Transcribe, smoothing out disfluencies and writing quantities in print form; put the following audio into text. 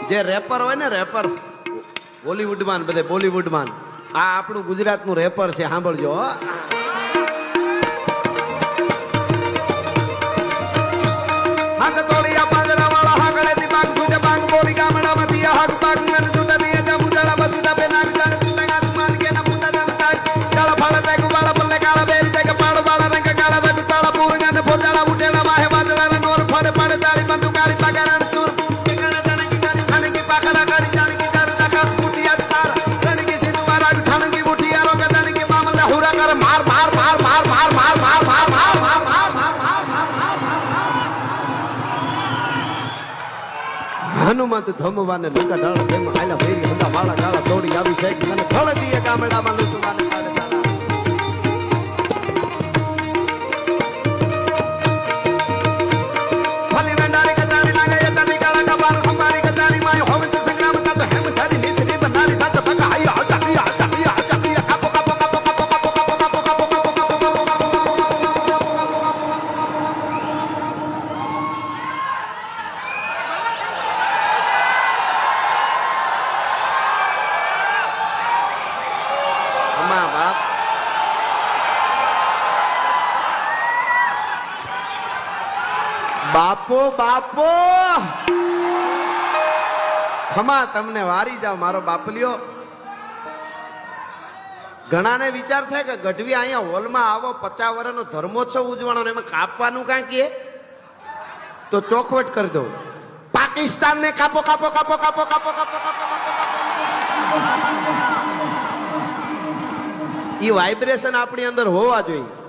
જે રેપર હોય ને રેપર બોલીવુડમાં બધે બોલીવુડમાં આ આપણું ગુજરાતનું રેપર છે સાંભળજો હો હાથ તોડિયા પાંજરા વાળા હાગળે થી બાગ સુજે બાગ બોલી ગામડામાં દિયા હાગ બાગ નન સુતા દિયા જા મુજાડા બસુડા બે નાગ જાણ સુતા ગાત માન કે ના મુતા જાણ તાક કાળા ફાળા તાક વાળા પલ્લે કાળા બેરી તાક પાડ વાળા રંગ કાળા રંગ તાળા પૂરગા ને ભોજાડા ઉટેલા વાહે વાદળા ને નોર ફાડે પાડે તાળી બંદુ કાળી પગારા ને તુર કે કાળા જાણે કી જાણી સાને કી પાખડા કાળી જાણે કી જાર દાખા મુઠિયા તાર રણ કી સિંધુ વાળા ઠાણ કી મુઠિયા રો કે જાણે કી મામલે હુરા કર માર માર માર માર માર માર માર માર માર માર હનુમંત ધમવાને લંકા ઢાળ તેમ આયલા ભેરી હંદા વાળા કાળા તોડી આવી છે મને ફળ દીએ ગામડામાં લૂંટવાને કાળે ફલી વેંડારી કચારી લાગે યતની કાળા કબાર ખંબારી કચારી માય હોવે તો સંગ્રામ તા તો હેમ થારી નીસરી બનારી સાત પકા આયા હટા આયા હટા આયા હટા આયા કાપો કાપો કાપો કાપો કાપો કાપો કાપો કાપો બાપ બાપો બાપો ખમા તમને વારી જાવ મારો બાપલિયો ઘણાને વિચાર થાય કે ગઢવી અહીંયા હોલમાં આવો 50 વર્ષનો ધર્મોત્સવ ઉજવવાનો એમાં કાપવાનું કાંઈ કે તો ચોખવટ કરી દો પાકિસ્તાન ને કાપો કાપો કાપો કાપો કાપો કાપો કાપો એ વાઇબ્રેશન આપણી અંદર હોવા જોઈએ